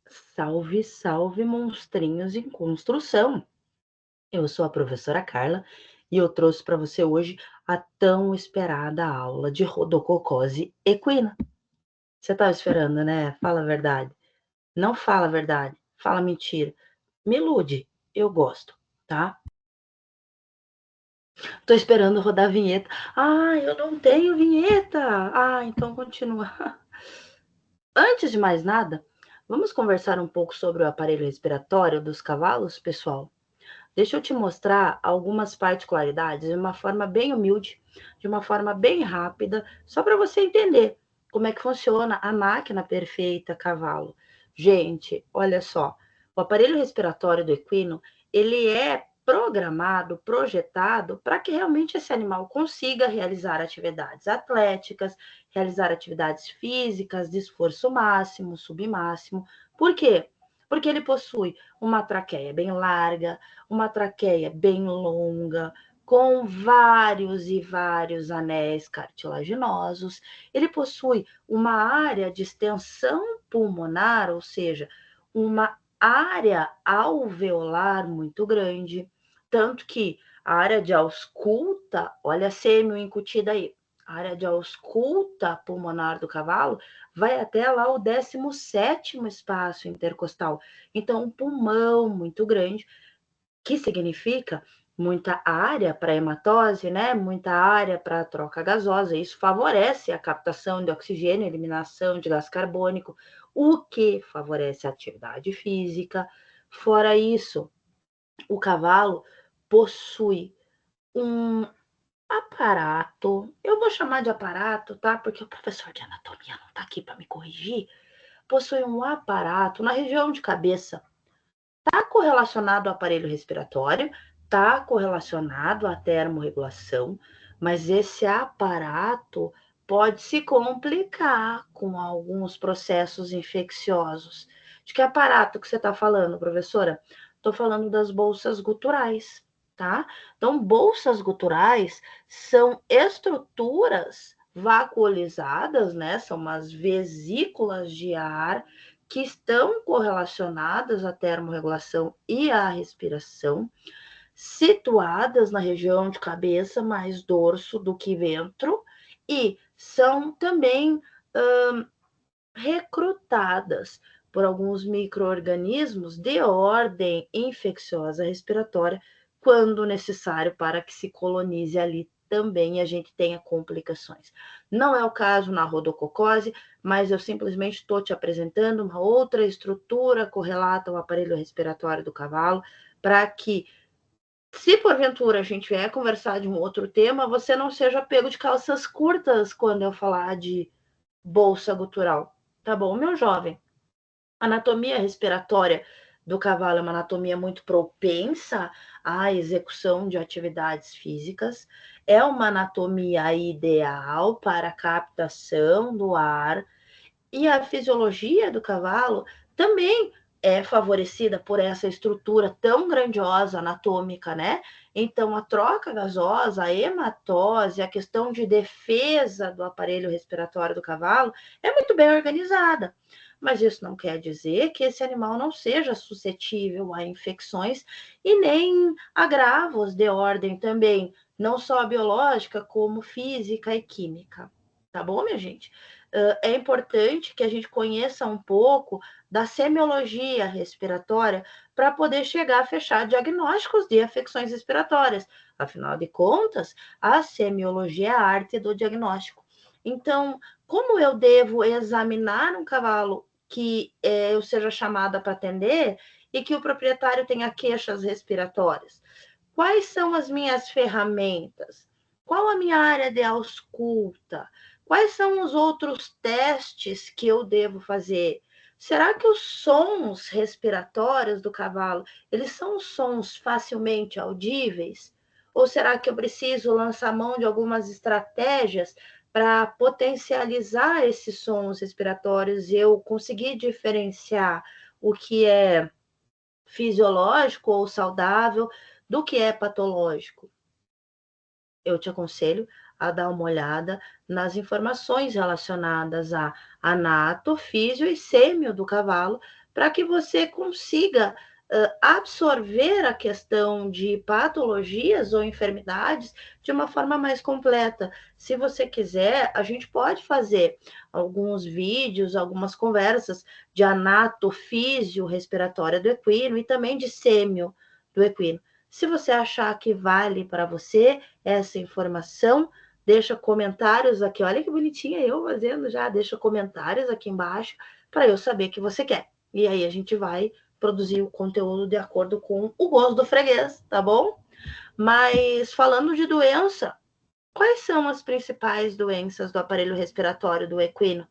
Salve, salve, monstrinhos em construção! Eu sou a professora Carla e eu trouxe para você hoje a tão esperada aula de rodococose equina. Você estava esperando, né? Fala a verdade. Não fala a verdade, fala mentira. Me ilude, eu gosto, tá? Tô esperando rodar a vinheta. Ah, eu não tenho vinheta! Ah, então continua. Antes de mais nada, vamos conversar um pouco sobre o aparelho respiratório dos cavalos, pessoal? Deixa eu te mostrar algumas particularidades de uma forma bem humilde, de uma forma bem rápida, só para você entender como é que funciona a máquina perfeita cavalo. Gente, olha só, o aparelho respiratório do equino, ele é programado, projetado para que realmente esse animal consiga realizar atividades atléticas, realizar atividades físicas de esforço máximo, submáximo. Por quê? Porque ele possui uma traqueia bem larga, uma traqueia bem longa, com vários e vários anéis cartilaginosos. Ele possui uma área de extensão pulmonar, ou seja, uma área alveolar muito grande, tanto que a área de ausculta, olha a sêmio-incutida aí, a área de ausculta pulmonar do cavalo vai até lá o 17º espaço intercostal. Então, um pulmão muito grande, que significa muita área para hematose, né? Muita área para troca gasosa. Isso favorece a captação de oxigênio, eliminação de gás carbônico, o que favorece a atividade física. Fora isso, o cavalo possui um aparato, eu vou chamar de aparato, tá? Porque o professor de anatomia não está aqui para me corrigir. Possui um aparato na região de cabeça. Está correlacionado ao aparelho respiratório, está correlacionado à termorregulação, mas esse aparato pode se complicar com alguns processos infecciosos. De que aparato que você está falando, professora? Estou falando das bolsas guturais, tá? Então, bolsas guturais são estruturas vacuolizadas, né? São umas vesículas de ar que estão correlacionadas à termorregulação e à respiração, situadas na região de cabeça, mais dorso do que ventro, e são também recrutadas por alguns micro-organismos de ordem infecciosa respiratória, quando necessário para que se colonize ali também e a gente tenha complicações. Não é o caso na rodococose, mas eu simplesmente estou te apresentando uma outra estrutura correlata ao aparelho respiratório do cavalo, para que, se porventura a gente vier conversar de um outro tema, você não seja pego de calças curtas quando eu falar de bolsa gutural. Tá bom, meu jovem? A anatomia respiratória do cavalo é uma anatomia muito propensa à execução de atividades físicas, é uma anatomia ideal para a captação do ar, e a fisiologia do cavalo também é favorecida por essa estrutura tão grandiosa anatômica, né? Então, a troca gasosa, a hematose, a questão de defesa do aparelho respiratório do cavalo é muito bem organizada. Mas isso não quer dizer que esse animal não seja suscetível a infecções e nem agravos de ordem também, não só biológica, como física e química. Tá bom, minha gente? É importante que a gente conheça um pouco da semiologia respiratória para poder chegar a fechar diagnósticos de afecções respiratórias. Afinal de contas, a semiologia é a arte do diagnóstico. Então, como eu devo examinar um cavalo que eu seja chamada para atender e que o proprietário tenha queixas respiratórias? Quais são as minhas ferramentas? Qual a minha área de ausculta? Quais são os outros testes que eu devo fazer? Será que os sons respiratórios do cavalo, eles são sons facilmente audíveis? Ou será que eu preciso lançar mão de algumas estratégias para potencializar esses sons respiratórios e eu conseguir diferenciar o que é fisiológico ou saudável do que é patológico? Eu te aconselho a dar uma olhada nas informações relacionadas a anato, físio e sêmio do cavalo, para que você consiga absorver a questão de patologias ou enfermidades de uma forma mais completa. Se você quiser, a gente pode fazer alguns vídeos, algumas conversas de anatofísio respiratória do equino e também de sêmio do equino. Se você achar que vale para você essa informação, deixa comentários aqui. Olha que bonitinha eu fazendo já. Deixa comentários aqui embaixo para eu saber que você quer. E aí a gente vai produzir o conteúdo de acordo com o gosto do freguês, tá bom? Mas falando de doença, quais são as principais doenças do aparelho respiratório do equino?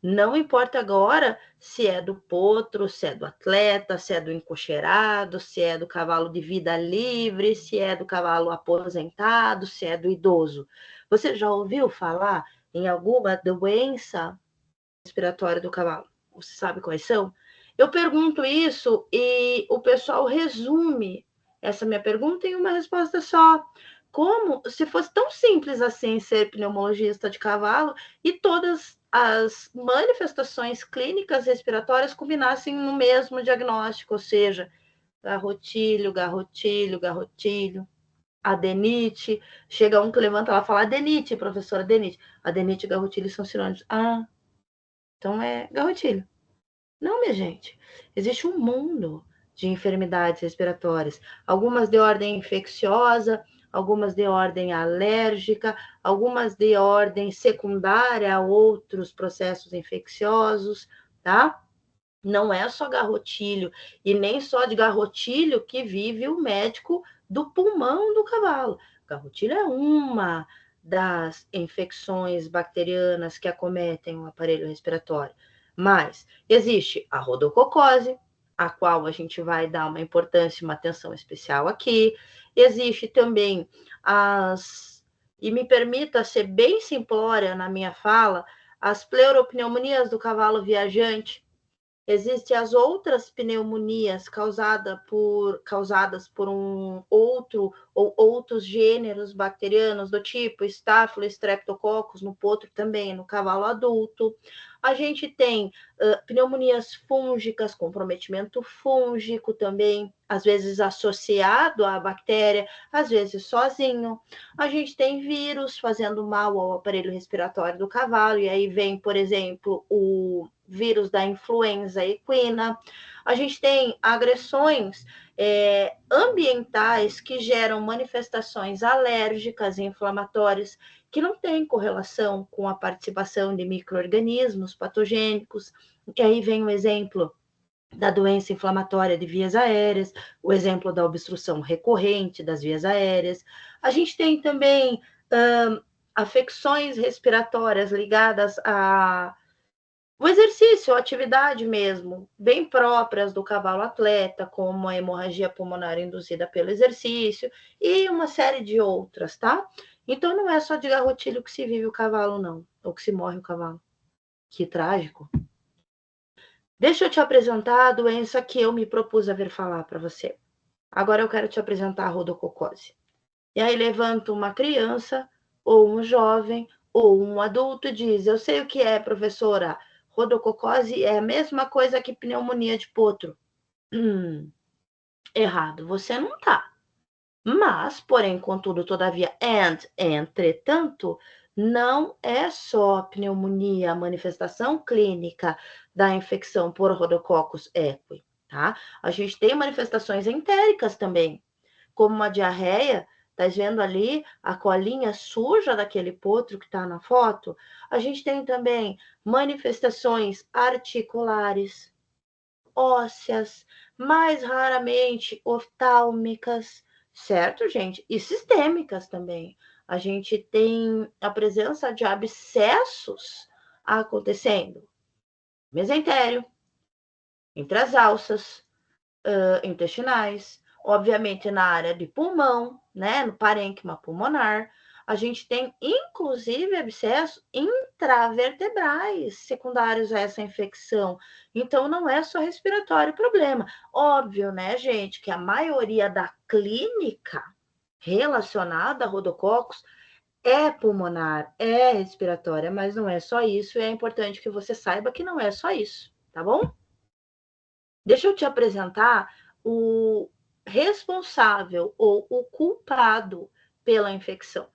Não importa agora se é do potro, se é do atleta, se é do encocheirado, se é do cavalo de vida livre, se é do cavalo aposentado, se é do idoso. Você já ouviu falar em alguma doença respiratória do cavalo? Você sabe quais são? Eu pergunto isso e o pessoal resume essa minha pergunta em uma resposta só. Como se fosse tão simples assim ser pneumologista de cavalo e todas as manifestações clínicas respiratórias combinassem no mesmo diagnóstico, ou seja, garrotilho, garrotilho, garrotilho, adenite. Chega um que levanta lá e fala adenite, professora, adenite. Adenite e garrotilho são sinônimos. Ah, então é garrotilho. Não, minha gente. Existe um mundo de enfermidades respiratórias. Algumas de ordem infecciosa, algumas de ordem alérgica, algumas de ordem secundária a outros processos infecciosos, tá? Não é só garrotilho e nem só de garrotilho que vive o médico do pulmão do cavalo. Garrotilho é uma das infecções bacterianas que acometem o aparelho respiratório. Mas existe a rodococose, a qual a gente vai dar uma importância, uma atenção especial aqui. Existe também e me permita ser bem simplória na minha fala, as pleuropneumonias do cavalo viajante. Existem as outras pneumonias causadas por um outro ou outros gêneros bacterianos do tipo Staphylococcus, Streptococcus no potro também, no cavalo adulto. A gente tem pneumonias fúngicas, comprometimento fúngico também, às vezes associado à bactéria, às vezes sozinho. A gente tem vírus fazendo mal ao aparelho respiratório do cavalo, e aí vem, por exemplo, o vírus da influenza equina. A gente tem agressões ambientais que geram manifestações alérgicas e inflamatórias que não têm correlação com a participação de micro-organismos patogênicos. E aí vem o exemplo da doença inflamatória de vias aéreas, o exemplo da obstrução recorrente das vias aéreas. A gente tem também afecções respiratórias ligadas o exercício, a atividade mesmo, bem próprias do cavalo atleta, como a hemorragia pulmonar induzida pelo exercício e uma série de outras, tá? Então não é só de garrotilho que se vive o cavalo, não, ou que se morre o cavalo. Que trágico. Deixa eu te apresentar a doença que eu me propus a vir falar para você. Agora eu quero te apresentar a rodococose. E aí levanta uma criança, ou um jovem, ou um adulto e diz: eu sei o que é, professora. Rodococose é a mesma coisa que pneumonia de potro. Errado, você não tá. Mas, porém, contudo, todavia, entretanto, não é só pneumonia a manifestação clínica da infecção por Rhodococcus equi, tá? A gente tem manifestações entéricas também, como uma diarreia. Tá vendo ali a colinha suja daquele potro que está na foto? A gente tem também manifestações articulares, ósseas, mais raramente oftálmicas, certo, gente? E sistêmicas também. A gente tem a presença de abscessos acontecendo. Mesentério, entre as alças, intestinais, obviamente na área de pulmão, né, no parênquima pulmonar. A gente tem, inclusive, abscessos intravertebrais secundários a essa infecção. Então, não é só respiratório o problema. Óbvio, né, gente, que a maioria da clínica relacionada a rodococcus é pulmonar, é respiratória, mas não é só isso. E é importante que você saiba que não é só isso, tá bom? Deixa eu te apresentar o responsável ou o culpado pela infecção.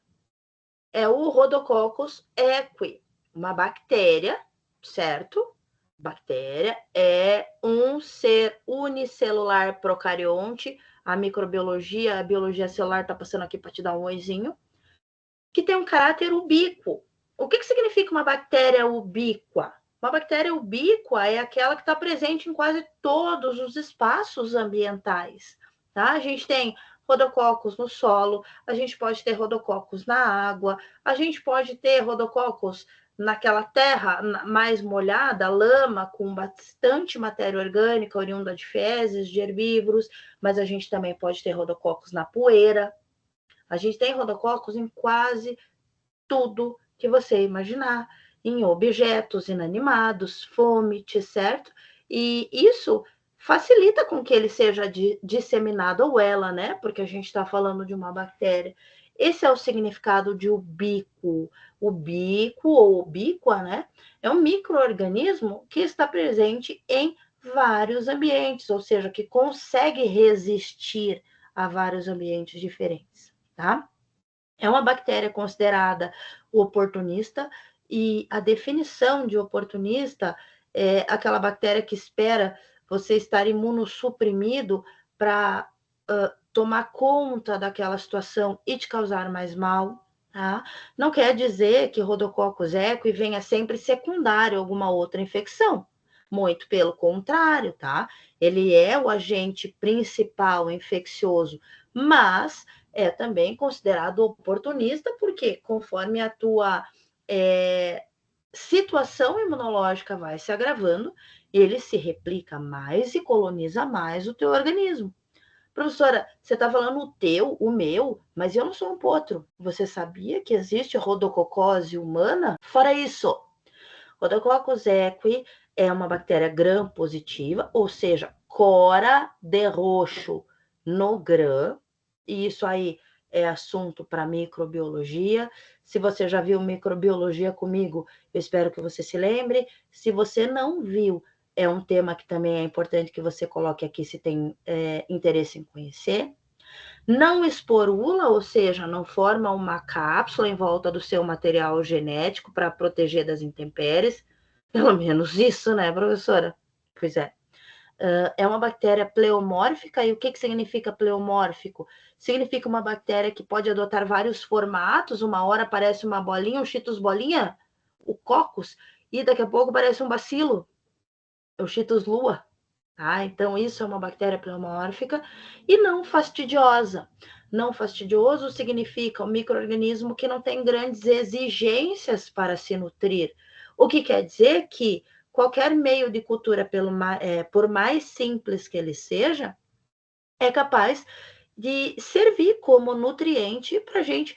É o Rhodococcus equi, uma bactéria, certo? Bactéria é um ser unicelular procarionte. A microbiologia, a biologia celular está passando aqui para te dar um oizinho, que tem um caráter ubíquo. O que significa uma bactéria ubíqua? Uma bactéria ubíqua é aquela que está presente em quase todos os espaços ambientais. Tá? A gente tem Rhodococcus no solo, a gente pode ter Rhodococcus na água, a gente pode ter Rhodococcus naquela terra mais molhada, lama, com bastante matéria orgânica, oriunda de fezes, de herbívoros, mas a gente também pode ter Rhodococcus na poeira. A gente tem Rhodococcus em quase tudo que você imaginar, em objetos inanimados, fomites, certo? E isso facilita com que ele seja disseminado, ou ela, né? Porque a gente está falando de uma bactéria. Esse é o significado de ubíquo. Ubíquo ou ubíqua, né? É um micro-organismo que está presente em vários ambientes, ou seja, que consegue resistir a vários ambientes diferentes, tá? É uma bactéria considerada oportunista, e a definição de oportunista é aquela bactéria que espera você estar imunossuprimido para tomar conta daquela situação e te causar mais mal. Tá? Não quer dizer que Rhodococcus equi venha sempre secundário a alguma outra infecção. Muito pelo contrário, tá? Ele é o agente principal infeccioso, mas é também considerado oportunista, porque conforme a tua situação imunológica vai se agravando, ele se replica mais e coloniza mais o teu organismo. Professora, você está falando o teu, o meu, mas eu não sou um potro. Você sabia que existe rodococose humana? Fora isso, Rhodococcus equi é uma bactéria gram-positiva, ou seja, cora de roxo no gram, e isso aí é assunto para microbiologia. Se você já viu microbiologia comigo, eu espero que você se lembre. Se você não viu, é um tema que também é importante que você coloque aqui se tem interesse em conhecer. Não esporula, ou seja, não forma uma cápsula em volta do seu material genético para proteger das intempéries. Pelo menos isso, né, professora? Pois é. É uma bactéria pleomórfica, e o que significa pleomórfico? Significa uma bactéria que pode adotar vários formatos, uma hora parece uma bolinha, um Cheetos bolinha, o cocos, e daqui a pouco parece um bacilo, o Cheetos lua. Tá? Então, isso é uma bactéria pleomórfica e não fastidiosa. Não fastidioso significa um micro-organismo que não tem grandes exigências para se nutrir. O que quer dizer que qualquer meio de cultura, por mais simples que ele seja, é capaz de servir como nutriente para a gente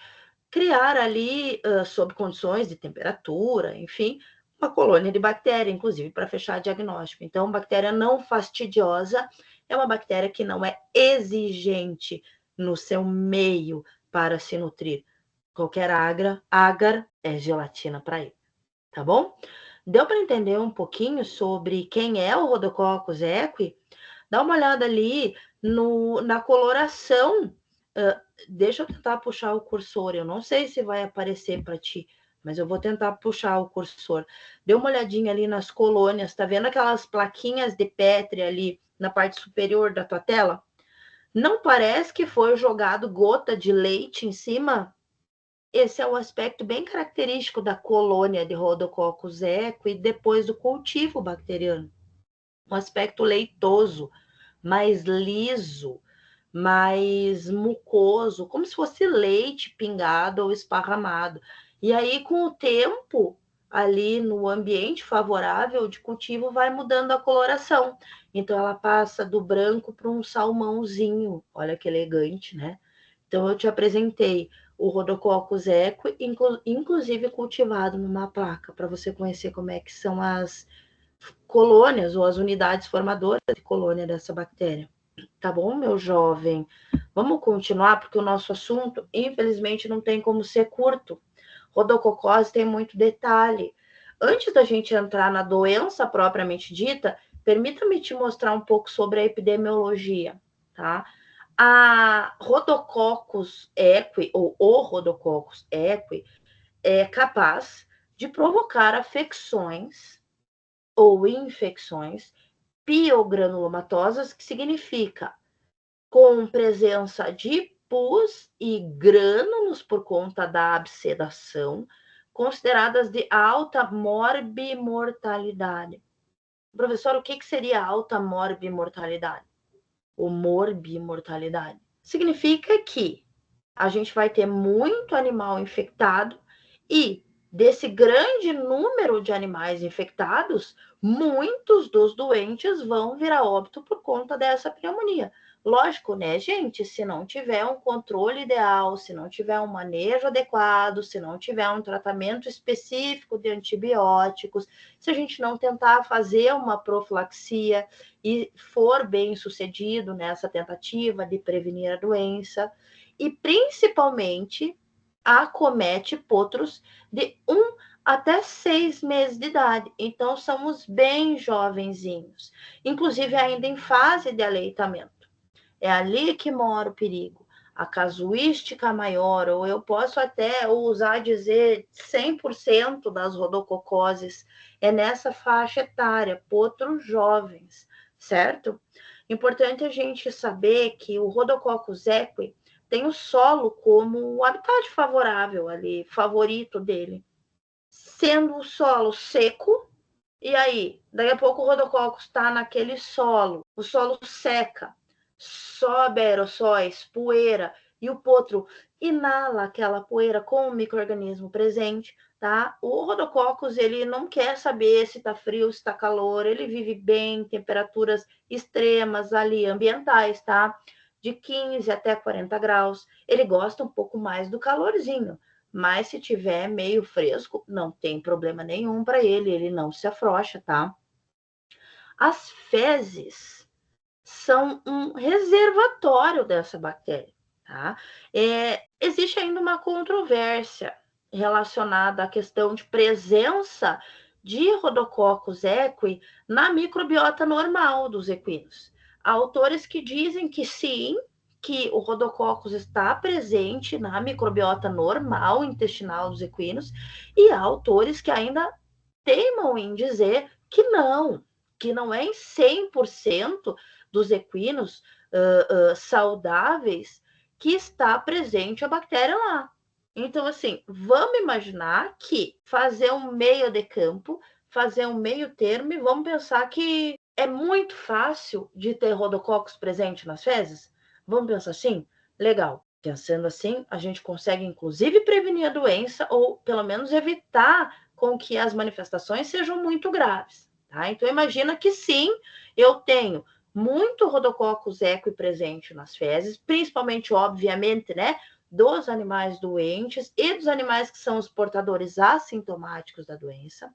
criar ali, sob condições de temperatura, enfim, uma colônia de bactéria, inclusive para fechar diagnóstico. Então, bactéria não fastidiosa é uma bactéria que não é exigente no seu meio para se nutrir. Qualquer agar é gelatina para ele, tá bom? Deu para entender um pouquinho sobre quem é o Rhodococcus equi? Dá uma olhada ali na coloração. Deixa eu tentar puxar o cursor. Eu não sei se vai aparecer para ti, mas eu vou tentar puxar o cursor. Dê uma olhadinha ali nas colônias. Tá vendo aquelas plaquinhas de Petri ali na parte superior da tua tela? Não parece que foi jogado gota de leite em cima? Esse é um aspecto bem característico da colônia de Rhodococcus equi depois do cultivo bacteriano. Um aspecto leitoso, mais liso, mais mucoso, como se fosse leite pingado ou esparramado. E aí, com o tempo, ali no ambiente favorável de cultivo, vai mudando a coloração. Então, ela passa do branco para um salmãozinho. Olha que elegante, né? Então, eu te apresentei o Rhodococcus equi, inclusive cultivado numa placa, para você conhecer como é que são as colônias ou as unidades formadoras de colônia dessa bactéria. Tá bom, meu jovem? Vamos continuar, porque o nosso assunto, infelizmente, não tem como ser curto. Rodococose tem muito detalhe. Antes da gente entrar na doença propriamente dita, permita-me te mostrar um pouco sobre a epidemiologia, tá? A Rhodococcus equi, ou o Rhodococcus equi, é capaz de provocar afecções ou infecções piogranulomatosas, que significa com presença de pus e grânulos por conta da abscedação, consideradas de alta morbimortalidade. Professor, o que seria alta morbimortalidade? Ou morbimortalidade? Significa que a gente vai ter muito animal infectado e desse grande número de animais infectados, muitos dos doentes vão vir a óbito por conta dessa pneumonia. Lógico, né, gente? Se não tiver um controle ideal, se não tiver um manejo adequado, se não tiver um tratamento específico de antibióticos, se a gente não tentar fazer uma profilaxia e for bem sucedido nessa tentativa de prevenir a doença, e principalmente acomete potros de 1 até 6 meses de idade. Então, somos bem jovenzinhos, inclusive ainda em fase de aleitamento. É ali que mora o perigo. A casuística maior, ou eu posso até ousar dizer 100% das rodococoses, é nessa faixa etária, potros jovens, certo? Importante a gente saber que o Rhodococcus equi tem o solo como o habitat favorável ali, favorito dele. Sendo o solo seco, e aí, daqui a pouco o Rhodococcus está naquele solo, o solo seca, sobe aerossóis, poeira, e o potro inala aquela poeira com o micro-organismo presente, tá? O Rhodococcus, ele não quer saber se está frio, se está calor, ele vive bem em temperaturas extremas ali, ambientais, tá? De 15 até 40 graus. Ele gosta um pouco mais do calorzinho, mas se tiver meio fresco, não tem problema nenhum para ele, ele não se afrouxa, tá? As fezes são um reservatório dessa bactéria, tá? Existe ainda uma controvérsia relacionada à questão de presença de Rhodococcus equi na microbiota normal dos equinos. Há autores que dizem que sim, que o Rhodococcus está presente na microbiota normal intestinal dos equinos, e há autores que ainda teimam em dizer que não é em 100% dos equinos saudáveis que está presente a bactéria lá. Então, assim, vamos imaginar que fazer um meio de campo, fazer um meio termo, e vamos pensar que é muito fácil de ter Rhodococcus presente nas fezes? Vamos pensar assim? Legal. Pensando assim, a gente consegue, inclusive, prevenir a doença ou, pelo menos, evitar com que as manifestações sejam muito graves. Tá? Então, imagina que sim, eu tenho muito Rhodococcus equi presente nas fezes, principalmente, obviamente, né, dos animais doentes e dos animais que são os portadores assintomáticos da doença,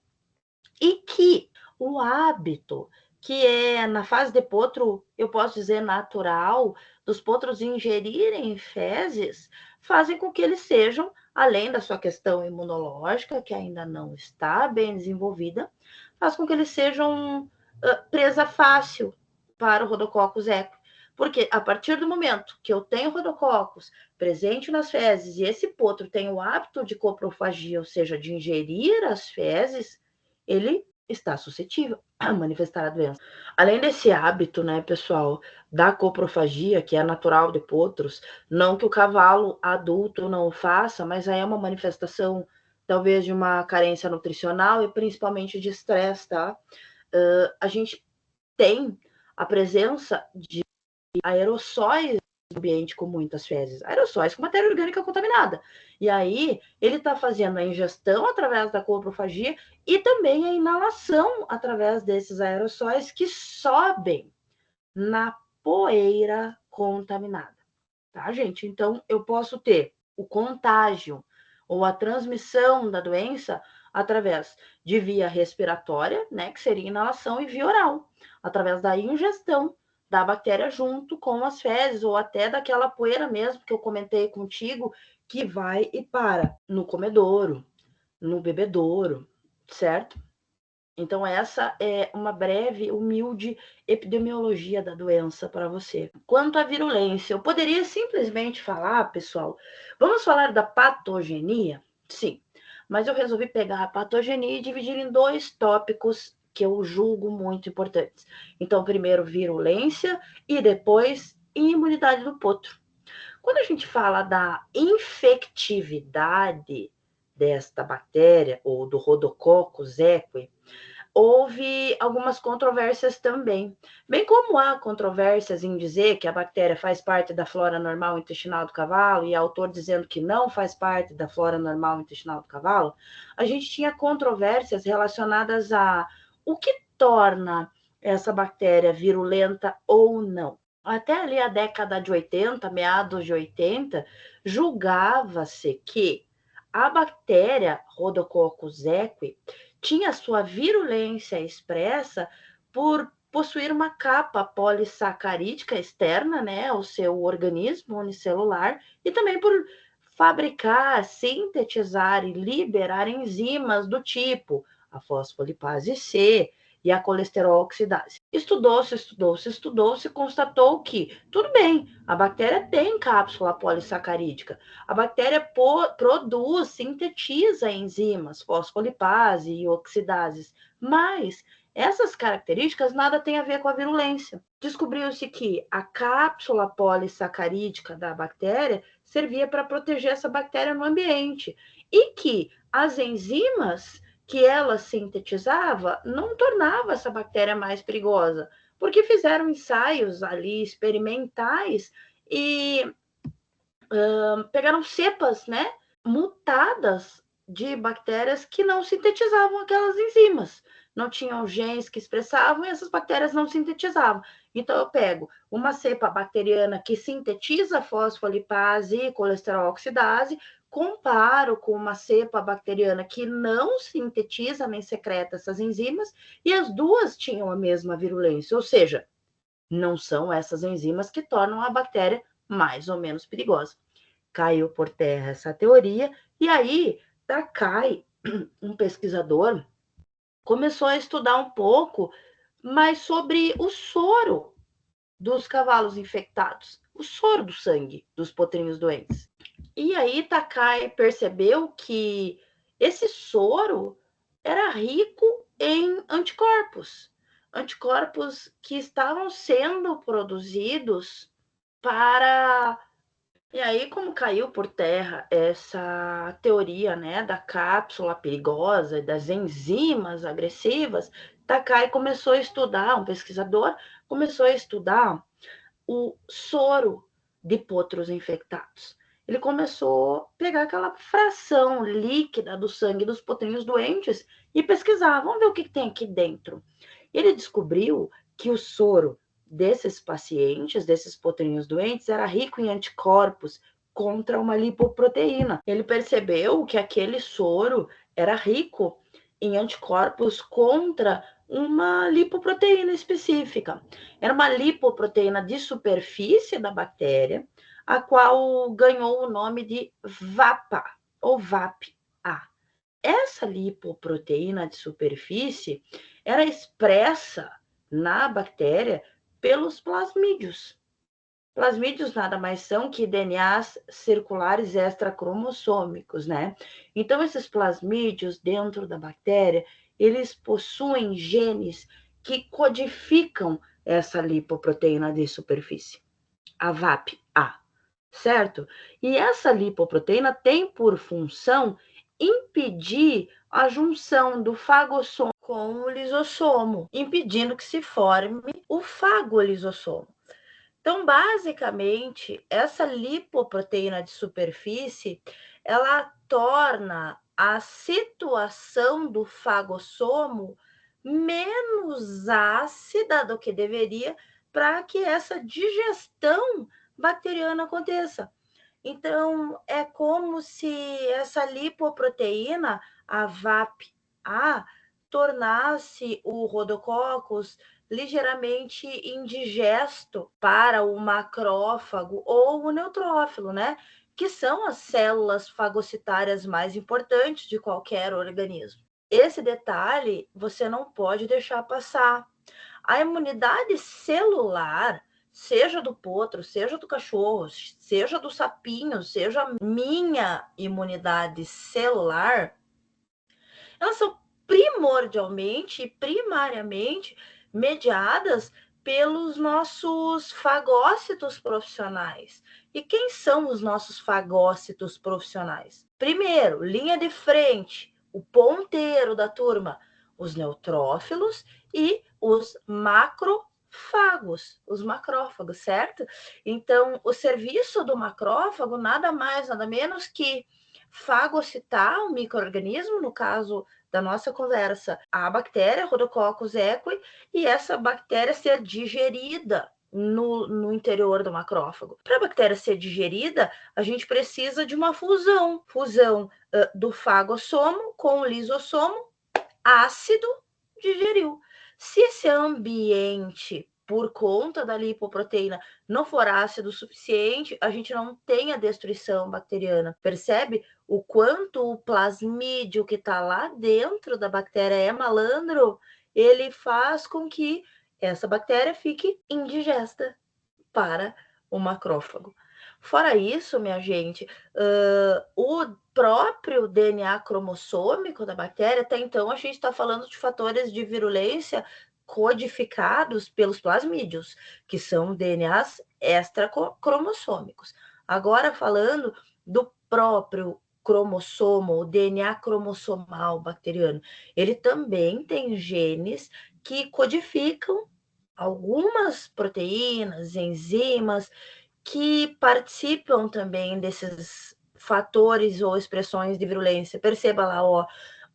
e que o hábito, que é na fase de potro, eu posso dizer natural, dos potros ingerirem fezes, fazem com que eles sejam, além da sua questão imunológica, que ainda não está bem desenvolvida, faz com que eles sejam presa fácil para o Rhodococcus equi. Porque a partir do momento que eu tenho Rhodococcus presente nas fezes e esse potro tem o hábito de coprofagia, ou seja, de ingerir as fezes, ele está suscetível a manifestar a doença. Além desse hábito, né, pessoal, da coprofagia, que é natural de potros, não que o cavalo adulto não o faça, mas aí é uma manifestação talvez de uma carência nutricional e principalmente de estresse, tá? A gente tem a presença de aerossóis no ambiente com muitas fezes, aerossóis com matéria orgânica contaminada. E aí ele está fazendo a ingestão através da coprofagia e também a inalação através desses aerossóis que sobem na poeira contaminada, tá, gente? Então eu posso ter o contágio ou a transmissão da doença através de via respiratória, né, que seria inalação, e via oral, através da ingestão da bactéria junto com as fezes, ou até daquela poeira mesmo que eu comentei contigo, que vai e para no comedouro, no bebedouro, certo? Então, essa é uma breve, humilde epidemiologia da doença para você. Quanto à virulência, eu poderia simplesmente falar, pessoal, vamos falar da patogenia? Sim, mas eu resolvi pegar a patogenia e dividir em dois tópicos que eu julgo muito importantes. Então, primeiro, virulência e depois imunidade do potro. Quando a gente fala da infectividade desta bactéria, ou do Rhodococcus equi, houve algumas controvérsias também. Bem como há controvérsias em dizer que a bactéria faz parte da flora normal intestinal do cavalo e autor dizendo que não faz parte da flora normal intestinal do cavalo, a gente tinha controvérsias relacionadas a o que torna essa bactéria virulenta ou não. Até ali a década de 80, meados de 80, julgava-se que a bactéria Rhodococcus equi tinha sua virulência expressa por possuir uma capa polissacarídica externa, né, ao seu organismo unicelular, e também por fabricar, sintetizar e liberar enzimas do tipo a fosfolipase C e a colesterol oxidase. Estudou-se, constatou que, tudo bem, a bactéria tem cápsula polissacarídica, a bactéria produz, sintetiza enzimas, fosfolipase e oxidases, mas essas características nada têm a ver com a virulência. Descobriu-se que a cápsula polissacarídica da bactéria servia para proteger essa bactéria no ambiente e que as enzimas que ela sintetizava não tornava essa bactéria mais perigosa, porque fizeram ensaios ali experimentais e pegaram cepas, né, mutadas de bactérias que não sintetizavam aquelas enzimas. Não tinham genes que expressavam e essas bactérias não sintetizavam. Então, eu pego uma cepa bacteriana que sintetiza fosfolipase e colesterol oxidase, comparo com uma cepa bacteriana que não sintetiza nem secreta essas enzimas, e as duas tinham a mesma virulência, ou seja, não são essas enzimas que tornam a bactéria mais ou menos perigosa. Caiu por terra essa teoria, e aí Takai, um pesquisador, começou a estudar um pouco mais sobre o soro dos cavalos infectados, o soro do sangue dos potrinhos doentes. E aí Takai percebeu que esse soro era rico em anticorpos, anticorpos que estavam sendo produzidos para. E aí, como caiu por terra essa teoria, né, da cápsula perigosa, das enzimas agressivas, Takai começou a estudar, um pesquisador começou a estudar o soro de potros infectados. Ele começou a pegar aquela fração líquida do sangue dos potrinhos doentes e pesquisar, vamos ver o que tem aqui dentro. Ele descobriu que o soro desses pacientes, desses potrinhos doentes, era rico em anticorpos contra uma lipoproteína. Ele percebeu que aquele soro era rico em anticorpos contra uma lipoproteína específica. Era uma lipoproteína de superfície da bactéria, a qual ganhou o nome de VAPA, ou VAP-A. Essa lipoproteína de superfície era expressa na bactéria pelos plasmídios. Plasmídios nada mais são que DNAs circulares extracromossômicos, né? Então, esses plasmídios dentro da bactéria, eles possuem genes que codificam essa lipoproteína de superfície, a VAP-A, certo? E essa lipoproteína tem por função impedir a junção do fagossomo com o lisossomo, impedindo que se forme o fagolisossomo. Então, basicamente, essa lipoproteína de superfície, ela torna a situação do fagossomo menos ácida do que deveria para que essa digestão bacteriana aconteça. Então, é como se essa lipoproteína, a VAP-A, tornasse o Rhodococcus ligeiramente indigesto para o macrófago ou o neutrófilo, né? Que são as células fagocitárias mais importantes de qualquer organismo. esse detalhe você não pode deixar passar. A imunidade celular, seja do potro, seja do cachorro, seja do sapinho, seja a minha imunidade celular, elas são primordialmente e primariamente mediadas pelos nossos fagócitos profissionais. E quem são os nossos fagócitos profissionais? Primeiro, linha de frente, o ponteiro da turma, os neutrófilos e os macrofagos, os macrófagos, certo? Então, o serviço do macrófago nada mais, nada menos que fagocitar o micro-organismo, no caso da nossa conversa, a bactéria Rhodococcus equi, e essa bactéria ser digerida no interior do macrófago. Para a bactéria ser digerida, a gente precisa de uma fusão do fagossomo com o lisossomo, ácido digeriu. Se esse ambiente, por conta da lipoproteína, não for ácido o suficiente, a gente não tem a destruição bacteriana. Percebe o quanto o plasmídio que está lá dentro da bactéria é malandro? Ele faz com que essa bactéria fique indigesta para o macrófago. Fora isso, minha gente, o próprio DNA cromossômico da bactéria, até então a gente está falando de fatores de virulência codificados pelos plasmídios, que são DNAs extracromossômicos. Agora falando do próprio cromossomo, o DNA cromossomal bacteriano, ele também tem genes que codificam algumas proteínas, enzimas, que participam também desses fatores ou expressões de virulência. Perceba lá, ó,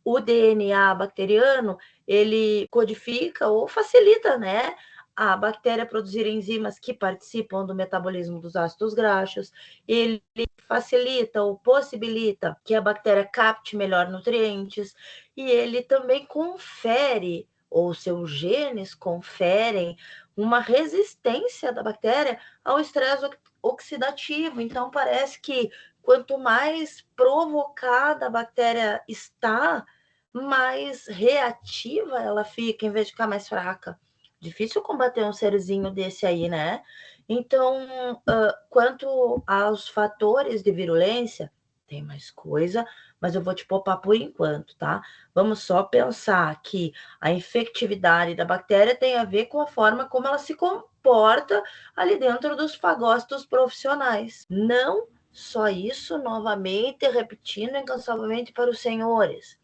o DNA bacteriano, ele codifica ou facilita, né, a bactéria produzir enzimas que participam do metabolismo dos ácidos graxos, ele facilita ou possibilita que a bactéria capte melhor nutrientes, e ele também confere, ou seus genes conferem, uma resistência da bactéria ao estresse oxidativo. Então, parece que quanto mais provocada a bactéria está, mais reativa ela fica, em vez de ficar mais fraca. Difícil combater um serzinho desse aí, né? Então, quanto aos fatores de virulência, tem mais coisa, mas eu vou te poupar por enquanto, tá? Vamos só pensar que a infectividade da bactéria tem a ver com a forma como ela se comporta ali dentro dos fagócitos profissionais. Não só isso, novamente, repetindo incansavelmente para os senhores.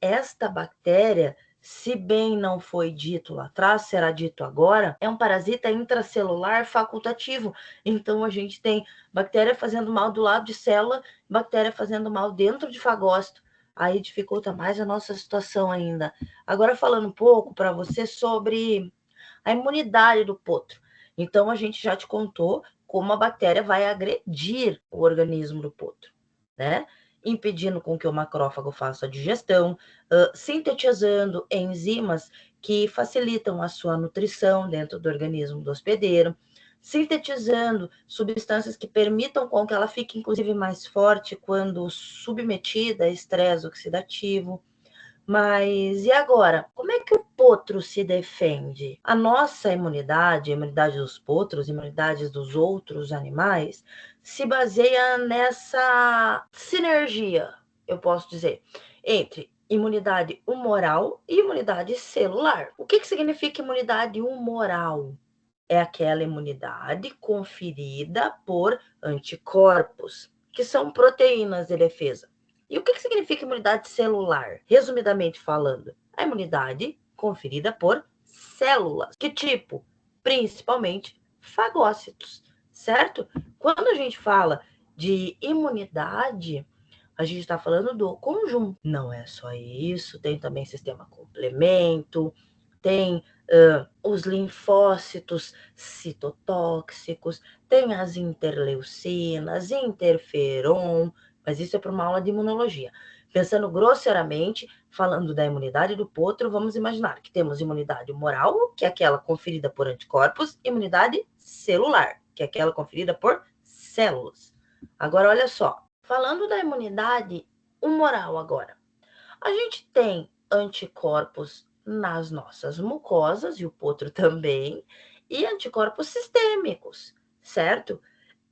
Esta bactéria, se bem não foi dito lá atrás, será dito agora, é um parasita intracelular facultativo. Então, a gente tem bactéria fazendo mal do lado de célula, bactéria fazendo mal dentro de fagócito. Aí dificulta mais a nossa situação ainda. Agora, falando um pouco para você sobre a imunidade do potro. Então, a gente já te contou como a bactéria vai agredir o organismo do potro, né? Impedindo com que o macrófago faça a digestão, sintetizando enzimas que facilitam a sua nutrição dentro do organismo do hospedeiro, sintetizando substâncias que permitam com que ela fique, inclusive, mais forte quando submetida a estresse oxidativo. Mas e agora? Como é que o potro se defende? A nossa imunidade, a imunidade dos potros, imunidades dos outros animais, se baseia nessa sinergia, eu posso dizer, entre imunidade humoral e imunidade celular. O que significa imunidade humoral? É aquela imunidade conferida por anticorpos, que são proteínas de defesa. E o que significa imunidade celular? Resumidamente falando, a imunidade conferida por células. Que tipo? Principalmente fagócitos, certo? Quando a gente fala de imunidade, a gente está falando do conjunto. Não é só isso, tem também sistema complemento, tem os linfócitos citotóxicos, tem as interleucinas, interferon, mas isso é para uma aula de imunologia. Pensando grosseiramente, falando da imunidade do potro, vamos imaginar que temos imunidade humoral, que é aquela conferida por anticorpos, e imunidade celular, que é aquela conferida por células. Agora, olha só, falando da imunidade humoral agora, a gente tem anticorpos nas nossas mucosas, e o potro também, e anticorpos sistêmicos, certo?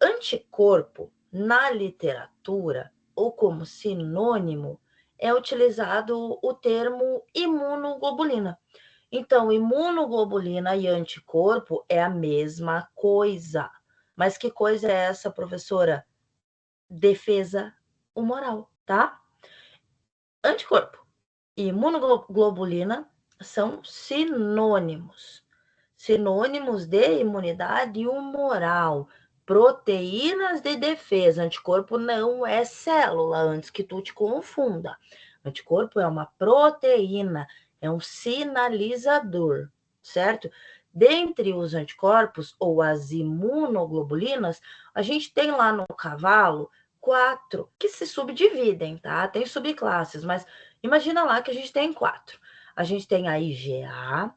Anticorpo, na literatura, ou como sinônimo, é utilizado o termo imunoglobulina. Então, imunoglobulina e anticorpo é a mesma coisa. Mas que coisa é essa, professora? Defesa humoral, tá? Anticorpo e imunoglobulina são sinônimos. Sinônimos de imunidade humoral. Proteínas de defesa. Anticorpo não é célula, antes que tu te confunda. Anticorpo é uma proteína, é um sinalizador, certo? Dentre os anticorpos ou as imunoglobulinas, a gente tem lá no cavalo 4 que se subdividem, tá? Tem subclasses, mas imagina lá que a gente tem 4. A gente tem a IgA,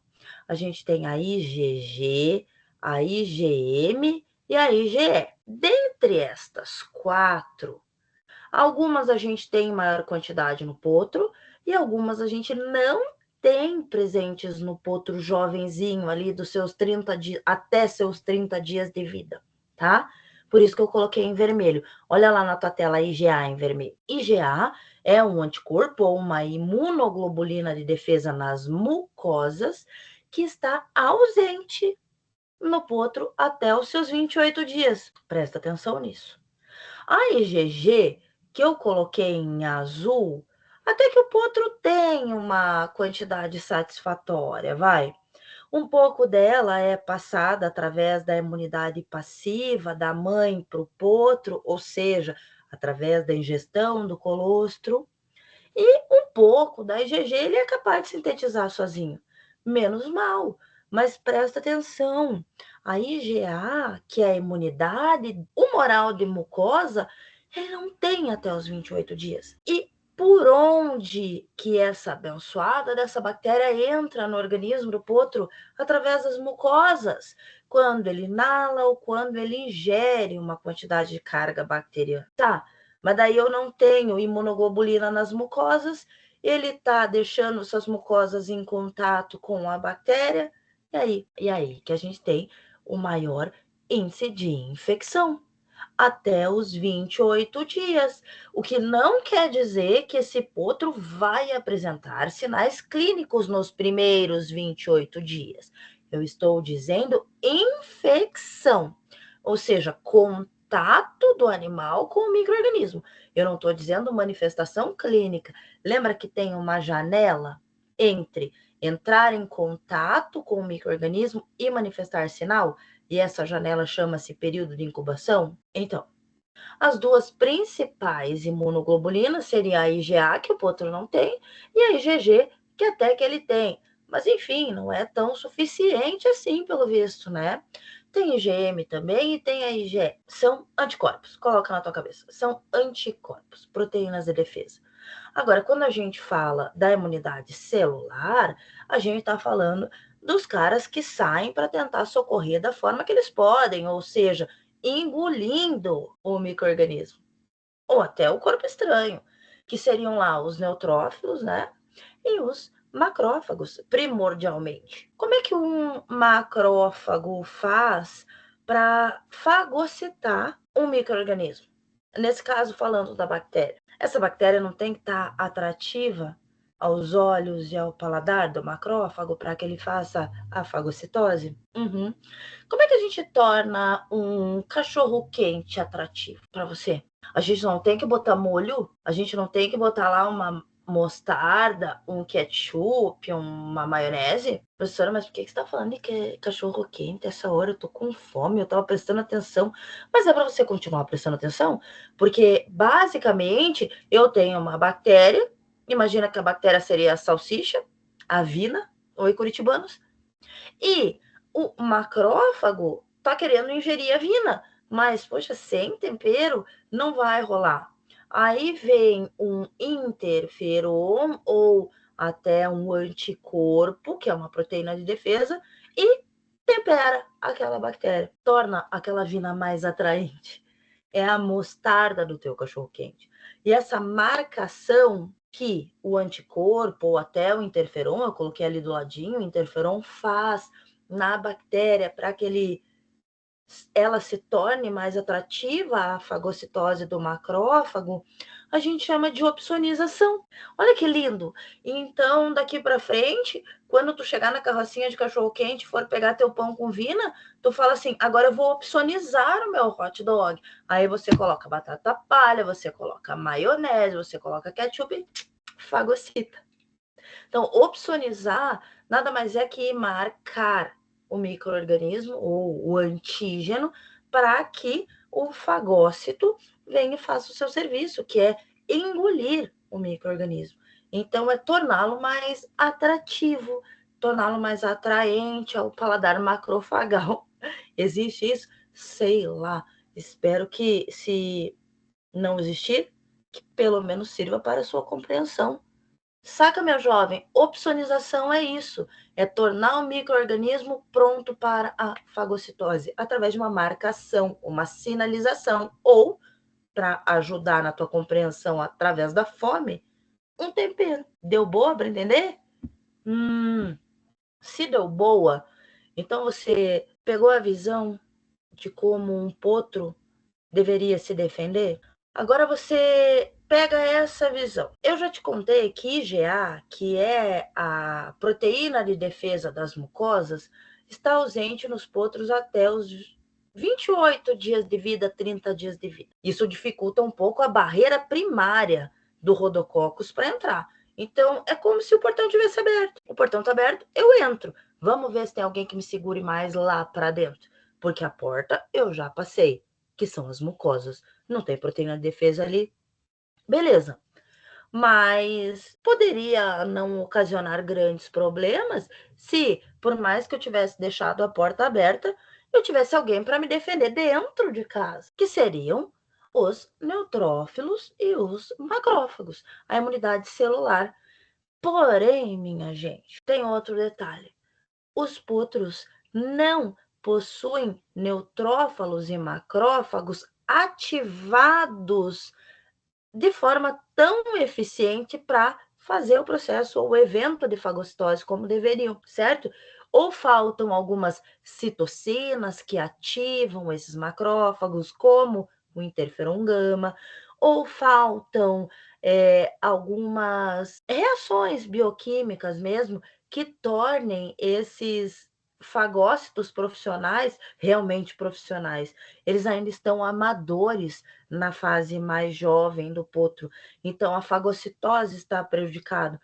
a gente tem a IgG, a IgM e a IgE. Dentre estas 4, algumas a gente tem maior quantidade no potro e algumas a gente não tem presentes no potro jovenzinho ali dos seus 30 dias até seus 30 dias de vida, tá? Por isso que eu coloquei em vermelho. Olha lá na tua tela IgA em vermelho. IgA é um anticorpo ou uma imunoglobulina de defesa nas mucosas que está ausente no potro até os seus 28 dias. Presta atenção nisso. A IgG, que eu coloquei em azul, até que o potro tem uma quantidade satisfatória, vai. Um pouco dela é passada através da imunidade passiva da mãe para o potro, ou seja, através da ingestão do colostro. E um pouco da IgG ele é capaz de sintetizar sozinho. Menos mal, mas presta atenção. A IgA, que é a imunidade humoral de mucosa, ele não tem até os 28 dias. E por onde que essa abençoada dessa bactéria entra no organismo do potro? Através das mucosas, quando ele inala ou quando ele ingere uma quantidade de carga bacteriana. Tá, mas daí eu não tenho imunoglobulina nas mucosas, ele está deixando essas mucosas em contato com a bactéria, e aí que a gente tem o maior índice de infecção até os 28 dias, o que não quer dizer que esse potro vai apresentar sinais clínicos nos primeiros 28 dias. Eu estou dizendo infecção, ou seja, contato do animal com o micro-organismo. Eu não estou dizendo manifestação clínica. Lembra que tem uma janela entre entrar em contato com o micro-organismo e manifestar sinal? E essa janela chama-se período de incubação? Então, as duas principais imunoglobulinas seriam a IgA, que o potro não tem, e a IgG, que até que ele tem. Mas, enfim, não é tão suficiente assim, pelo visto, né? Tem IgM também e tem a IgE. São anticorpos, coloca na tua cabeça. São anticorpos, proteínas de defesa. Agora, quando a gente fala da imunidade celular, a gente está falando dos caras que saem para tentar socorrer da forma que eles podem, ou seja, engolindo o micro-organismo, ou até o corpo estranho, que seriam lá os neutrófilos, né? E os macrófagos, primordialmente. Como é que um macrófago faz para fagocitar um micro-organismo? Nesse caso, falando da bactéria. Essa bactéria não tem que estar atrativa aos olhos e ao paladar do macrófago para que ele faça a fagocitose? Uhum. Como é que a gente torna um cachorro quente atrativo para você? A gente não tem que botar molho, a gente não tem que botar lá uma mostarda, um ketchup, uma maionese. Professora, mas por que você está falando de que é cachorro quente essa hora? Eu tô com fome, eu tava prestando atenção. Mas é para você continuar prestando atenção, porque basicamente eu tenho uma bactéria. Imagina que a bactéria seria a salsicha, a vina, oi curitibanos, e o macrófago tá querendo ingerir a vina, mas, poxa, sem tempero não vai rolar. Aí vem um interferon ou até um anticorpo, que é uma proteína de defesa, e tempera aquela bactéria, torna aquela vina mais atraente. É a mostarda do teu cachorro-quente. E essa marcação que o anticorpo ou até o interferon, eu coloquei ali do ladinho, o interferon faz na bactéria para que ela se torne mais atrativa, a fagocitose do macrófago, a gente chama de opsonização. Olha que lindo! Então, daqui para frente, quando tu chegar na carrocinha de cachorro-quente, for pegar teu pão com vina, tu fala assim, agora eu vou opsonizar o meu hot dog. Aí você coloca batata palha, você coloca maionese, você coloca ketchup, fagocita. Então, opsonizar nada mais é que marcar o micro-organismo ou o antígeno para que o fagócito venha e faça o seu serviço, que é engolir o micro-organismo. Então, é torná-lo mais atrativo, torná-lo mais atraente ao paladar macrofagal. Existe isso? Sei lá. Espero que, se não existir, que pelo menos sirva para a sua compreensão. Saca, meu jovem? Opsonização é isso, é tornar o micro-organismo pronto para a fagocitose, através de uma marcação, uma sinalização, ou, para ajudar na tua compreensão através da fome, um tempero. Deu boa para entender? Se deu boa, então você pegou a visão de como um potro deveria se defender? Agora você pega essa visão. Eu já te contei que IgA, que é a proteína de defesa das mucosas, está ausente nos potros até os 28 dias de vida, 30 dias de vida. Isso dificulta um pouco a barreira primária do Rhodococcus para entrar. Então, é como se o portão tivesse aberto. O portão está aberto, eu entro. Vamos ver se tem alguém que me segure mais lá para dentro. Porque a porta eu já passei, que são as mucosas. Não tem proteína de defesa ali. Beleza. Mas poderia não ocasionar grandes problemas se, por mais que eu tivesse deixado a porta aberta, eu tivesse alguém para me defender dentro de casa, que seriam os neutrófilos e os macrófagos, a imunidade celular. Porém, minha gente, tem outro detalhe. Os potros não possuem neutrófilos e macrófagos ativados de forma tão eficiente para fazer o processo ou o evento de fagocitose como deveriam, certo? Ou faltam algumas citocinas que ativam esses macrófagos, como o interferon gama, ou faltam algumas reações bioquímicas mesmo que tornem esses fagócitos profissionais realmente profissionais. Eles ainda estão amadores na fase mais jovem do potro. Então, a fagocitose está prejudicada.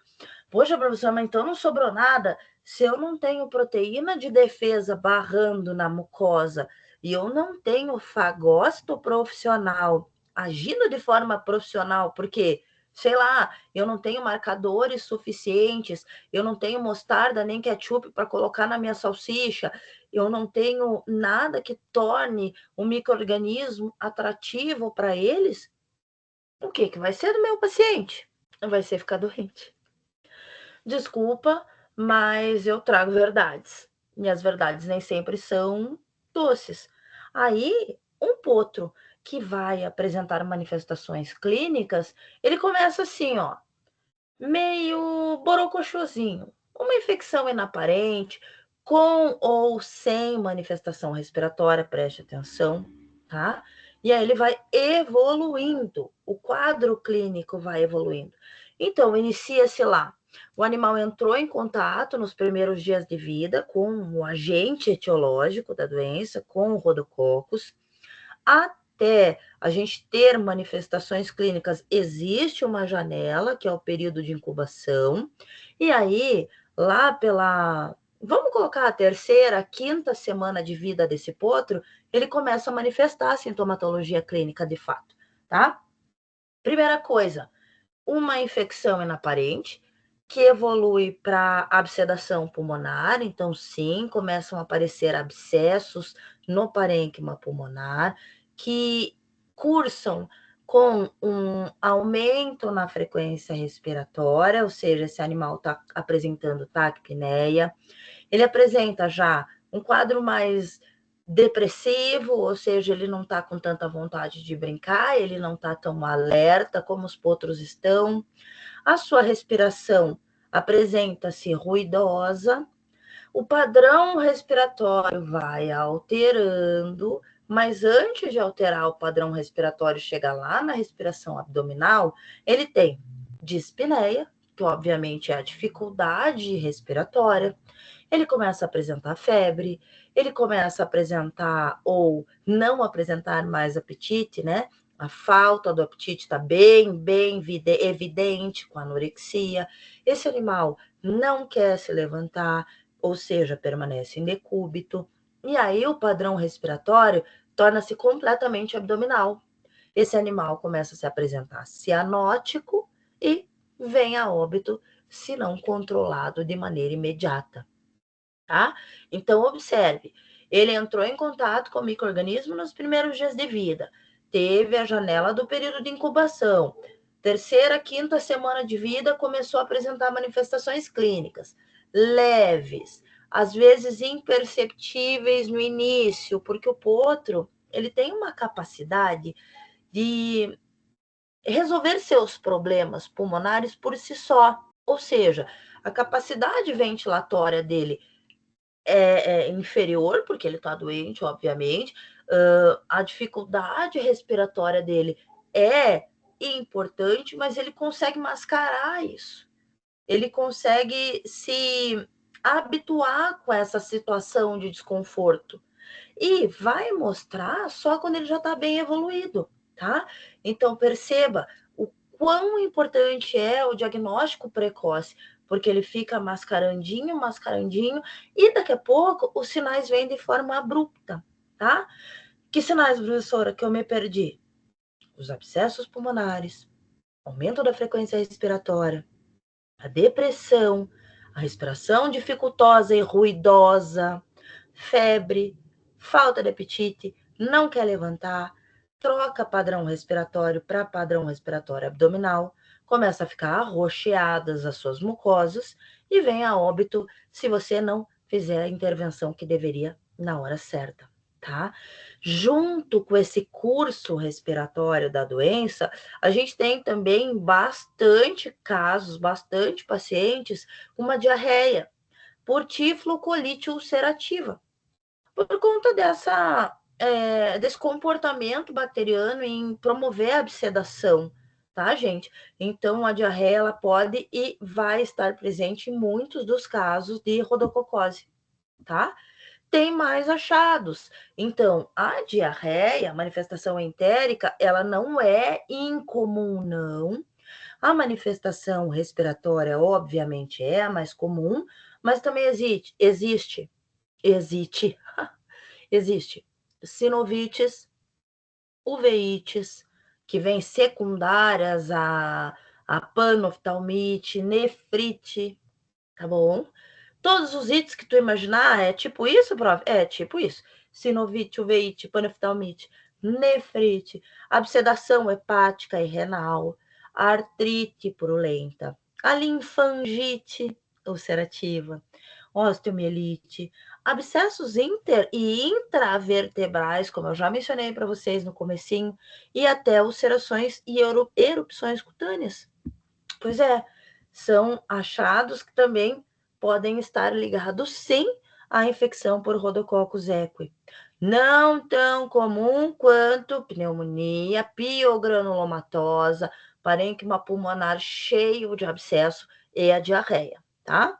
Poxa, professor, mas então não sobrou nada? Se eu não tenho proteína de defesa barrando na mucosa e eu não tenho fagócito profissional agindo de forma profissional, porque, sei lá, eu não tenho marcadores suficientes, eu não tenho mostarda nem ketchup para colocar na minha salsicha, eu não tenho nada que torne o micro-organismo atrativo para eles, o que que vai ser do meu paciente? Vai ser ficar doente. Desculpa, mas eu trago verdades. E as verdades nem sempre são doces. Aí, um potro que vai apresentar manifestações clínicas, ele começa assim, ó, meio borocochosinho, uma infecção inaparente, com ou sem manifestação respiratória, preste atenção, tá? E aí ele vai evoluindo, o quadro clínico vai evoluindo. Então, inicia-se lá. O animal entrou em contato nos primeiros dias de vida com o agente etiológico da doença, com o Rhodococcus. Até a gente ter manifestações clínicas, existe uma janela, que é o período de incubação, e aí, lá pela, vamos colocar a terceira, a quinta semana de vida desse potro, ele começa a manifestar a sintomatologia clínica de fato, tá? Primeira coisa, uma infecção inaparente, que evolui para abscedação pulmonar, então sim, começam a aparecer abscessos no parênquima pulmonar, que cursam com um aumento na frequência respiratória, ou seja, esse animal está apresentando taquipneia, ele apresenta já um quadro mais depressivo, ou seja, ele não está com tanta vontade de brincar, ele não está tão alerta como os potros estão. A sua respiração apresenta-se ruidosa, o padrão respiratório vai alterando, mas antes de alterar o padrão respiratório, chegar lá na respiração abdominal, ele tem dispneia, que obviamente é a dificuldade respiratória, ele começa a apresentar febre, ele começa a apresentar ou não apresentar mais apetite, né? A falta do apetite está bem evidente com a anorexia. Esse animal não quer se levantar, ou seja, permanece em decúbito. E aí o padrão respiratório torna-se completamente abdominal. Esse animal começa a se apresentar cianótico e vem a óbito se não controlado de maneira imediata, tá? Então, observe, ele entrou em contato com o micro-organismo nos primeiros dias de vida, teve a janela do período de incubação, terceira, quinta semana de vida, começou a apresentar manifestações clínicas leves, às vezes imperceptíveis no início, porque o potro, ele tem uma capacidade de resolver seus problemas pulmonares por si só, ou seja, a capacidade ventilatória dele é inferior, porque ele está doente, obviamente. A dificuldade respiratória dele é importante, mas ele consegue mascarar isso. Ele consegue se habituar com essa situação de desconforto. E vai mostrar só quando ele já está bem evoluído, tá? Então, perceba o quão importante é o diagnóstico precoce, porque ele fica mascarandinho, e daqui a pouco os sinais vêm de forma abrupta, tá? Que sinais, professora, que eu me perdi? Os abscessos pulmonares, aumento da frequência respiratória, a depressão, a respiração dificultosa e ruidosa, febre, falta de apetite, não quer levantar, troca padrão respiratório para padrão respiratório abdominal, começa a ficar arroxeadas as suas mucosas e vem a óbito se você não fizer a intervenção que deveria na hora certa, tá? Junto com esse curso respiratório da doença, a gente tem também bastante casos, bastante pacientes com uma diarreia por tiflocolite ulcerativa, por conta desse comportamento bacteriano em promover a absedação, tá, gente? Então, a diarreia ela pode e vai estar presente em muitos dos casos de rodococose, tá? Tem mais achados. Então, a diarreia, a manifestação entérica, ela não é incomum, não. A manifestação respiratória, obviamente, é a mais comum, mas também existe existe sinovites, uveites, que vêm secundárias a panoftalmite, nefrite, tá bom? Todos os ites que tu imaginar, é tipo isso, prof? É tipo isso. Sinovite, uveite, panoftalmite, nefrite, absedação hepática e renal, artrite purulenta, a linfangite ulcerativa, osteomielite, abscessos inter e intravertebrais, como eu já mencionei para vocês no comecinho, e até ulcerações e erupções cutâneas. Pois é, são achados que também podem estar ligados, sim, à infecção por Rhodococcus equi. Não tão comum quanto pneumonia, piogranulomatosa, parênquima pulmonar cheio de abscesso e a diarreia, tá?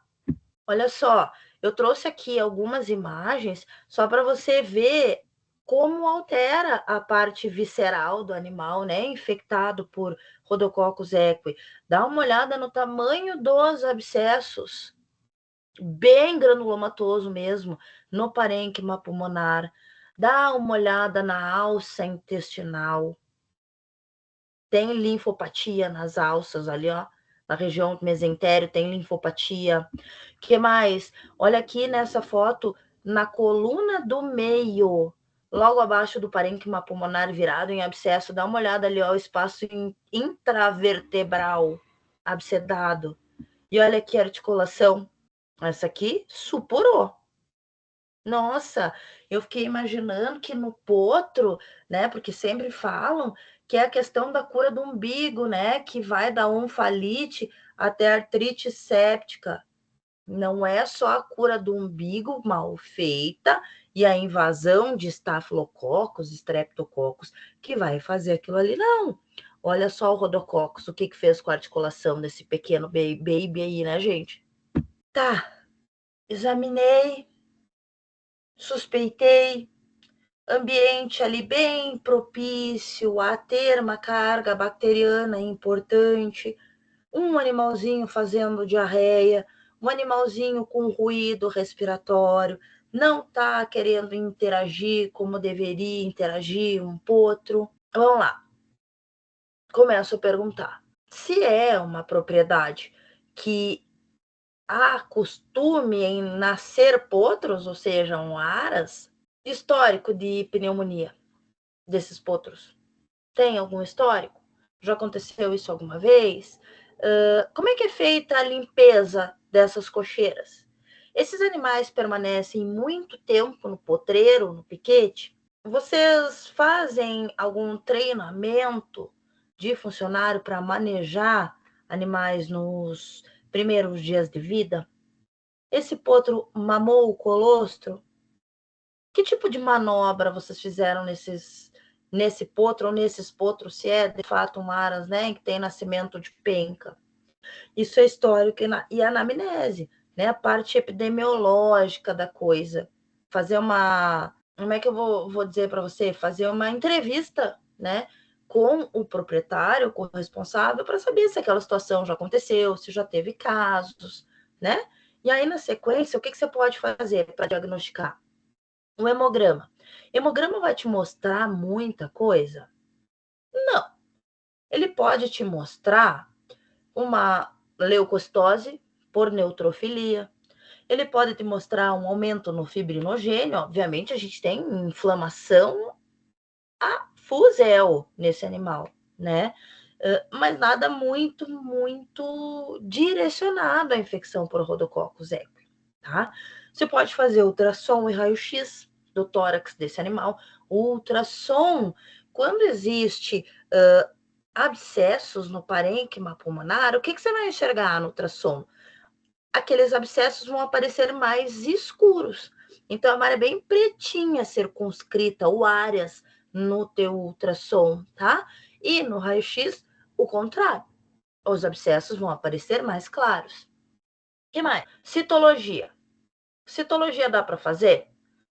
Olha só, eu trouxe aqui algumas imagens só para você ver como altera a parte visceral do animal, né, infectado por Rhodococcus equi. Dá uma olhada no tamanho dos abscessos, bem granulomatoso mesmo, no parênquima pulmonar. Dá uma olhada na alça intestinal. Tem linfopatia nas alças ali, ó. Na região do mesentério tem linfopatia. Que mais? Olha aqui nessa foto, na coluna do meio, logo abaixo do parênquima pulmonar virado em abscesso, dá uma olhada ali, ó, o espaço intravertebral abscedado. E olha aqui a articulação. Essa aqui supurou. Nossa, eu fiquei imaginando que no potro, né? Porque sempre falam que é a questão da cura do umbigo, né? Que vai da onfalite até artrite séptica. Não é só a cura do umbigo mal feita e a invasão de estafilococcus, streptococcus, que vai fazer aquilo ali, não. Olha só o rodococcus, o que fez com a articulação desse pequeno baby aí, né, gente? Tá, examinei, suspeitei, ambiente ali bem propício a ter uma carga bacteriana importante, um animalzinho fazendo diarreia, um animalzinho com ruído respiratório, não está querendo interagir como deveria interagir um potro. Vamos lá. Começo a perguntar. Se é uma propriedade que há costume em nascer potros, ou seja, aras, histórico de pneumonia desses potros? Tem algum histórico? Já aconteceu isso alguma vez? Como é que é feita a limpeza dessas cocheiras? Esses animais permanecem muito tempo no potreiro, no piquete? Vocês fazem algum treinamento de funcionário para manejar animais nos primeiros dias de vida? Esse potro mamou o colostro? Que tipo de manobra vocês fizeram nesse potro ou nesses potros, se é de fato um aras, né, que tem nascimento de penca? Isso é histórico e anamnese, né, a parte epidemiológica da coisa. Fazer uma, como é que eu vou dizer para você? Fazer uma entrevista, né, com o proprietário, com o responsável, para saber se aquela situação já aconteceu, se já teve casos, né? E aí, na sequência, o que você pode fazer para diagnosticar? Um hemograma. Hemograma vai te mostrar muita coisa? Não. Ele pode te mostrar uma leucocitose por neutrofilia. Ele pode te mostrar um aumento no fibrinogênio. Obviamente, a gente tem inflamação a fuzel nesse animal, né? Mas nada muito direcionado à infecção por Rhodococcus equine, tá? Você pode fazer ultrassom e raio-x do tórax desse animal. O ultrassom, quando existe abscessos no parênquima pulmonar, o que você vai enxergar no ultrassom? Aqueles abscessos vão aparecer mais escuros. Então, a área bem pretinha circunscrita, ou áreas no teu ultrassom, tá? E no raio-x, o contrário. Os abscessos vão aparecer mais claros. O que mais? Citologia. Citologia dá para fazer?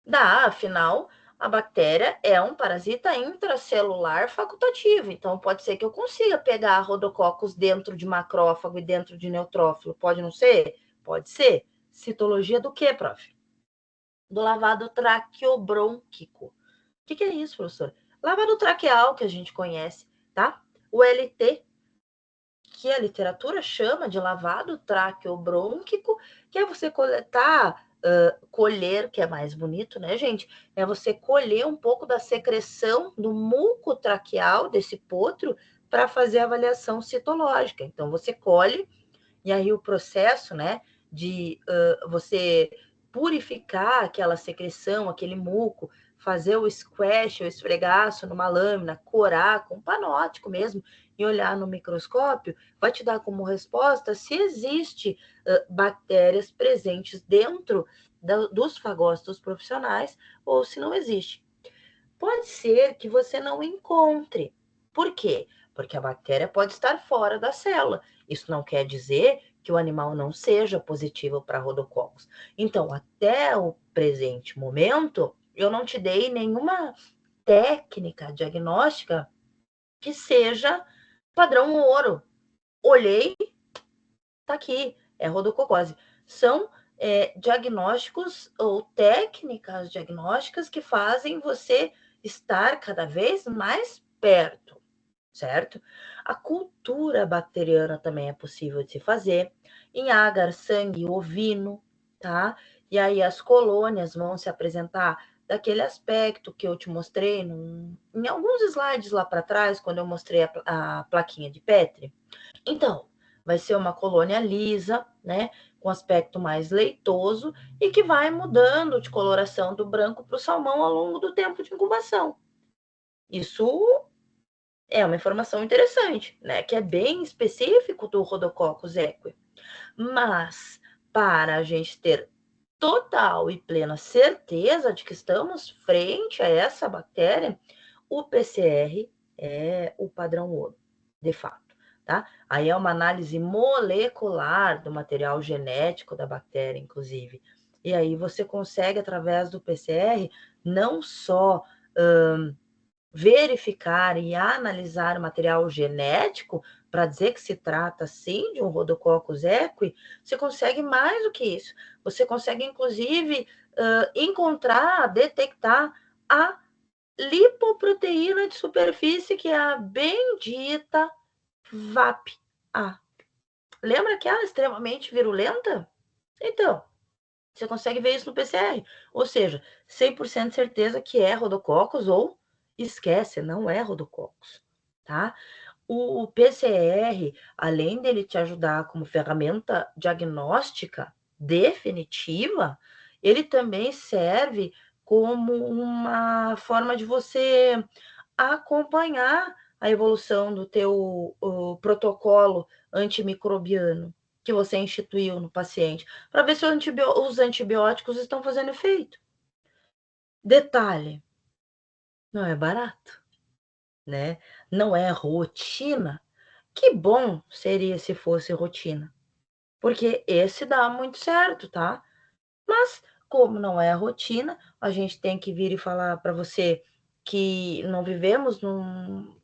Dá, afinal, a bactéria é um parasita intracelular facultativo. Então, pode ser que eu consiga pegar rodococcus dentro de macrófago e dentro de neutrófilo. Pode não ser? Pode ser. Citologia do quê, prof? Do lavado traqueobrônquico. O que é isso, professor? Lavado traqueal, que a gente conhece, tá? O LT, que a literatura chama de lavado traqueobrônquico, que é você coletar, colher, que é mais bonito, né, gente? É você colher um pouco da secreção do muco traqueal desse potro para fazer a avaliação citológica. Então, você colhe, e aí o processo, né, de você purificar aquela secreção, aquele muco, fazer o squash, o esfregaço numa lâmina, corar com panótico mesmo e olhar no microscópio, vai te dar como resposta se existe bactérias presentes dentro dos fagócitos profissionais ou se não existe. Pode ser que você não encontre. Por quê? Porque a bactéria pode estar fora da célula. Isso não quer dizer que o animal não seja positivo para rodococcus. Então, até o presente momento, eu não te dei nenhuma técnica diagnóstica que seja padrão ouro. Olhei, tá aqui, é rodococose. São diagnósticos ou técnicas diagnósticas que fazem você estar cada vez mais perto, certo? A cultura bacteriana também é possível de se fazer em agar, sangue ovino, tá? E aí as colônias vão se apresentar daquele aspecto que eu te mostrei em alguns slides lá para trás, quando eu mostrei a plaquinha de Petri. Então, vai ser uma colônia lisa, né, com aspecto mais leitoso e que vai mudando de coloração do branco para o salmão ao longo do tempo de incubação. Isso É uma informação interessante, né? Que é bem específico do Rhodococcus equi. Mas para a gente ter total e plena certeza de que estamos frente a essa bactéria, o PCR é o padrão ouro, de fato, tá? Aí é uma análise molecular do material genético da bactéria, inclusive. E aí você consegue, através do PCR, não só verificar e analisar o material genético para dizer que se trata sim de um Rhodococcus equi, você consegue mais do que isso. Você consegue, inclusive, encontrar, detectar a lipoproteína de superfície, que é a bendita VAP-A. Lembra que ela é extremamente virulenta? Então, você consegue ver isso no PCR. Ou seja, 100% de certeza que é Rhodococcus ou esquece, não é Rhodococcus, tá? O PCR, além dele te ajudar como ferramenta diagnóstica definitiva, ele também serve como uma forma de você acompanhar a evolução do teu protocolo antimicrobiano que você instituiu no paciente, para ver se os antibióticos estão fazendo efeito. Detalhe, não é barato, né? Não é rotina. Que bom seria se fosse rotina, porque esse dá muito certo, tá? Mas como não é rotina, a gente tem que vir e falar para você que não vivemos num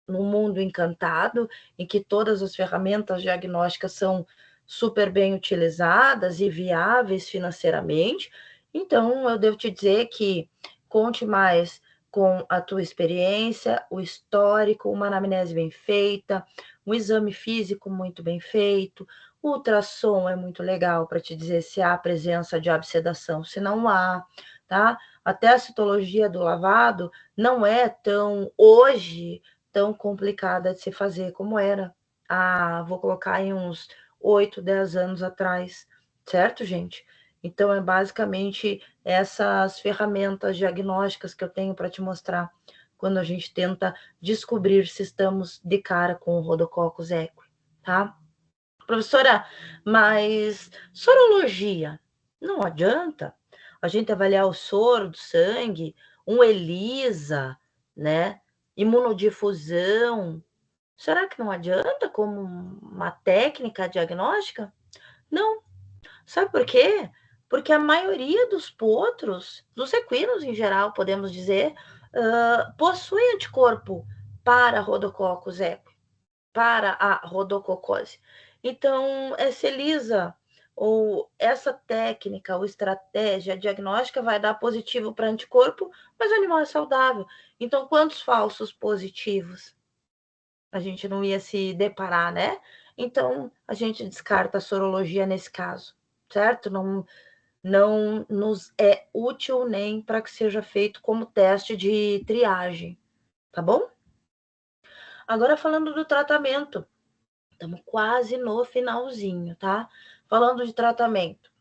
mundo encantado, em que todas as ferramentas diagnósticas são super bem utilizadas e viáveis financeiramente. Então, eu devo te dizer que conte mais com a tua experiência, o histórico, uma anamnese bem feita, um exame físico muito bem feito, o ultrassom é muito legal para te dizer se há presença de absedação, se não há, tá? Até a citologia do lavado não é tão hoje tão complicada de se fazer como era vou colocar em uns 8, 10 anos atrás, certo, gente? Então, é basicamente essas ferramentas diagnósticas que eu tenho para te mostrar quando a gente tenta descobrir se estamos de cara com o Rhodococcus equi, tá? Professora, mas sorologia, não adianta a gente avaliar o soro do sangue, um ELISA, né? Imunodifusão. Será que não adianta como uma técnica diagnóstica? Não. Sabe por quê? Porque a maioria dos potros, dos equinos em geral, podemos dizer, possui anticorpo para Rhodococcus equi, para a rodococose. Então, essa ELISA ou essa técnica ou estratégia diagnóstica vai dar positivo para anticorpo, mas o animal é saudável. Então, quantos falsos positivos a gente não ia se deparar, né? Então, a gente descarta a sorologia nesse caso, certo? Não nos é útil nem para que seja feito como teste de triagem, tá bom? Agora falando do tratamento, estamos quase no finalzinho, tá? Falando de tratamento.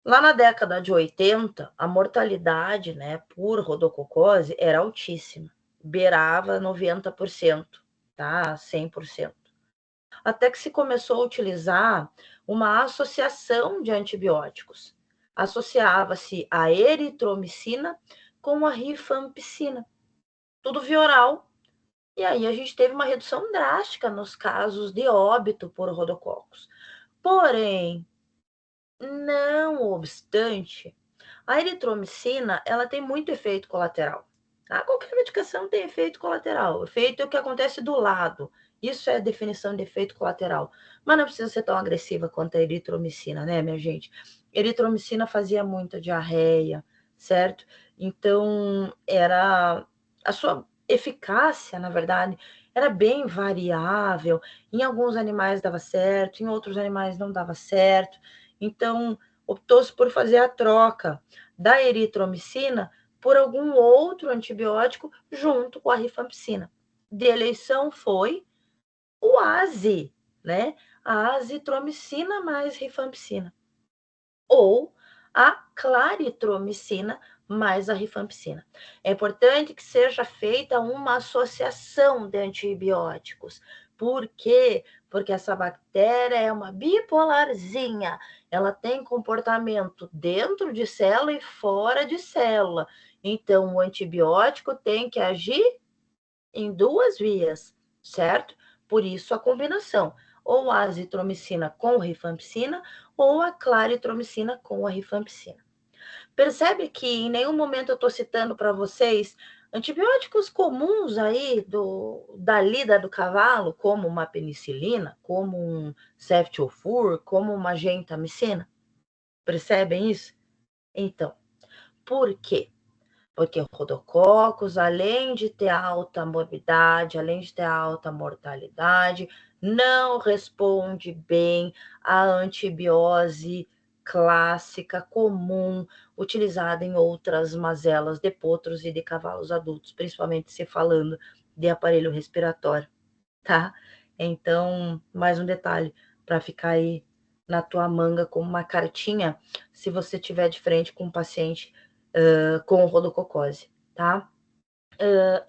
Lá na década de 80, a mortalidade, né, por rodococose era altíssima, beirava 90%, tá? 100%. Até que se começou a utilizar uma associação de antibióticos. Associava-se a eritromicina com a rifampicina, tudo via oral. E aí a gente teve uma redução drástica nos casos de óbito por rodococcus. Porém, não obstante, a eritromicina, ela tem muito efeito colateral. Tá? Qualquer medicação tem efeito colateral. Efeito é o que acontece do lado. Isso é a definição de efeito colateral. Mas não precisa ser tão agressiva quanto a eritromicina, né, minha gente? Eritromicina fazia muita diarreia, certo? Então, era a sua eficácia, na verdade, era bem variável. Em alguns animais dava certo, em outros animais não dava certo. Então, optou-se por fazer a troca da eritromicina por algum outro antibiótico junto com a rifampicina. De eleição foi o AZI, né? A azitromicina mais rifampicina. Ou a claritromicina mais a rifampicina. É importante que seja feita uma associação de antibióticos. Por quê? Porque essa bactéria é uma bipolarzinha. Ela tem comportamento dentro de célula e fora de célula. Então, o antibiótico tem que agir em duas vias, certo? Por isso a combinação, ou a azitromicina com rifampicina, ou a claritromicina com a rifampicina. Percebe que em nenhum momento eu estou citando para vocês antibióticos comuns aí da lida do cavalo, como uma penicilina, como um ceftiofur, como uma gentamicina. Percebem isso? Então, por quê? Porque o rodococcus, além de ter alta morbidade, além de ter alta mortalidade, não responde bem à antibiose clássica, comum, utilizada em outras mazelas de potros e de cavalos adultos, principalmente se falando de aparelho respiratório, tá? Então, mais um detalhe para ficar aí na tua manga como uma cartinha, se você tiver de frente com um paciente com rodococose, tá?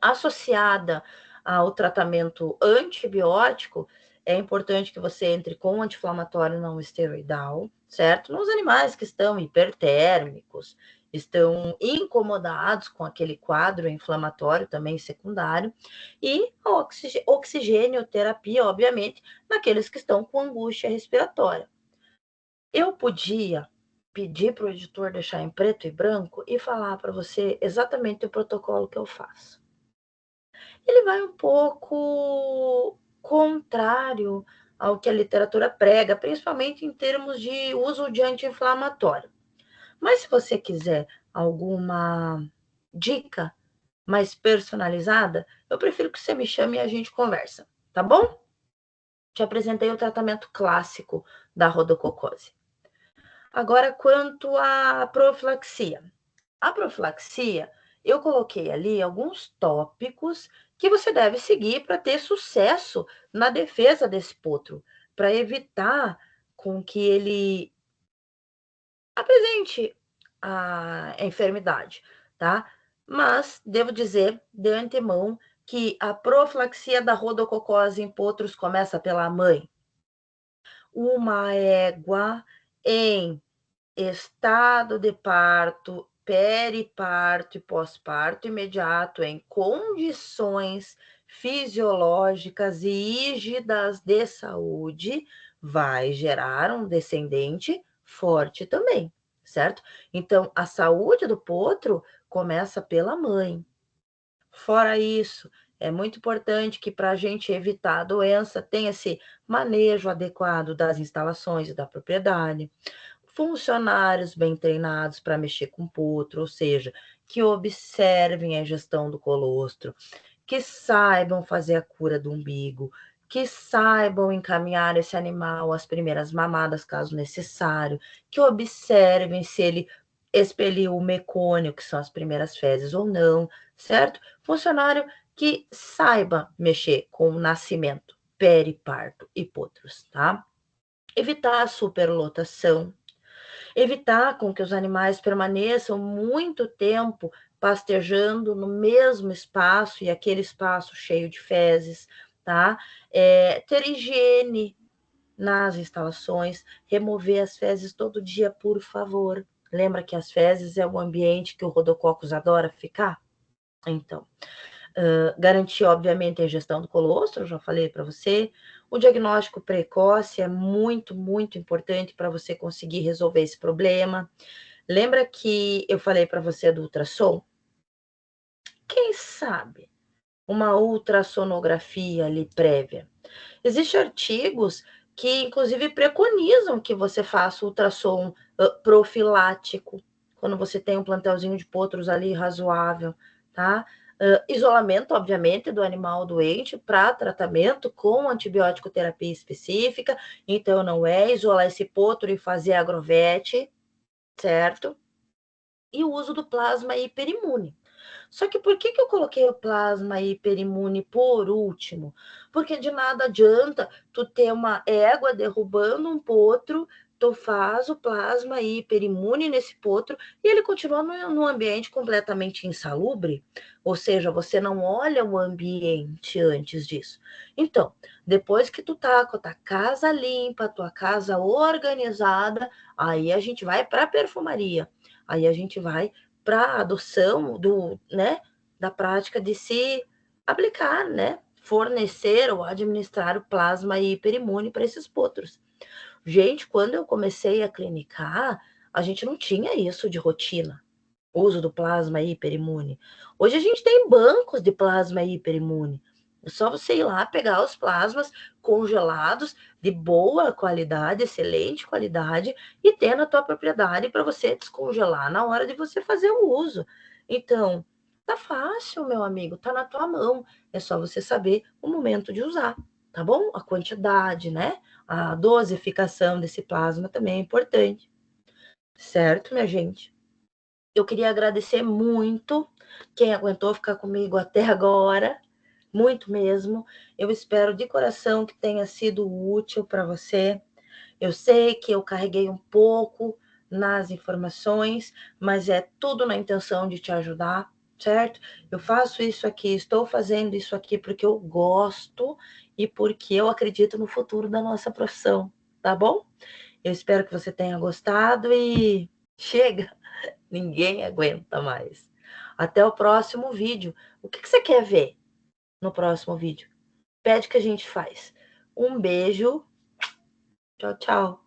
Associada ao tratamento antibiótico, é importante que você entre com um anti-inflamatório não esteroidal, certo? Nos animais que estão hipertérmicos, estão incomodados com aquele quadro inflamatório também secundário, e a oxigênio-terapia, obviamente, naqueles que estão com angústia respiratória. Eu podia pedir para o editor deixar em preto e branco e falar para você exatamente o protocolo que eu faço. Ele vai um pouco contrário ao que a literatura prega, principalmente em termos de uso de anti-inflamatório. Mas se você quiser alguma dica mais personalizada, eu prefiro que você me chame e a gente conversa, tá bom? Te apresentei o tratamento clássico da rodococose. Agora, quanto à profilaxia. A profilaxia, eu coloquei ali alguns tópicos que você deve seguir para ter sucesso na defesa desse potro, para evitar com que ele apresente a enfermidade, tá? Mas devo dizer de antemão que a profilaxia da rodococose em potros começa pela mãe. Uma égua em estado de parto, periparto e pós-parto imediato em condições fisiológicas e rígidas de saúde, vai gerar um descendente forte também, certo? Então, a saúde do potro começa pela mãe. Fora isso, é muito importante que para a gente evitar a doença, tenha esse manejo adequado das instalações e da propriedade, funcionários bem treinados para mexer com potro, ou seja, que observem a gestão do colostro, que saibam fazer a cura do umbigo, que saibam encaminhar esse animal às primeiras mamadas, caso necessário, que observem se ele expeliu o mecônio, que são as primeiras fezes ou não, certo? Funcionário que saiba mexer com o nascimento, periparto e potros, tá? Evitar a superlotação, evitar com que os animais permaneçam muito tempo pastejando no mesmo espaço e aquele espaço cheio de fezes, tá? Ter higiene nas instalações, remover as fezes todo dia, por favor. Lembra que as fezes é o ambiente que o rodococcus adora ficar? Então, garantir, obviamente, a ingestão do colostro, já falei para você. O diagnóstico precoce é muito, muito importante para você conseguir resolver esse problema. Lembra que eu falei para você do ultrassom? Quem sabe uma ultrassonografia ali prévia? Existem artigos que, inclusive, preconizam que você faça ultrassom profilático, quando você tem um plantelzinho de potros ali razoável, tá? Isolamento, obviamente, do animal doente para tratamento com antibiótico terapia específica. Então, não é isolar esse potro e fazer agrovete, certo? E o uso do plasma hiperimune. Só que por que eu coloquei o plasma hiperimune por último? Porque de nada adianta tu ter uma égua derrubando um potro tu faz o plasma hiperimune nesse potro e ele continua num ambiente completamente insalubre, ou seja, você não olha o ambiente antes disso. Então, depois que tu tá com a tua casa limpa, tua casa organizada, aí a gente vai para a perfumaria, aí a gente vai para a adoção né, da prática de se aplicar, né, fornecer ou administrar o plasma hiperimune para esses potros. Gente, quando eu comecei a clinicar, a gente não tinha isso de rotina, uso do plasma hiperimune. Hoje a gente tem bancos de plasma hiperimune. É só você ir lá pegar os plasmas congelados de boa qualidade, excelente qualidade, e ter na tua propriedade para você descongelar na hora de você fazer o uso. Então, tá fácil, meu amigo, tá na tua mão. É só você saber o momento de usar, tá bom? A quantidade, né? A dosificação desse plasma também é importante, certo, minha gente? Eu queria agradecer muito quem aguentou ficar comigo até agora, muito mesmo. Eu espero de coração que tenha sido útil para você. Eu sei que eu carreguei um pouco nas informações, mas é tudo na intenção de te ajudar, certo? Eu faço isso aqui, estou fazendo isso aqui porque eu gosto e porque eu acredito no futuro da nossa profissão, tá bom? Eu espero que você tenha gostado e chega! Ninguém aguenta mais. Até o próximo vídeo. O que você quer ver no próximo vídeo? Pede que a gente faz. Um beijo. Tchau, tchau.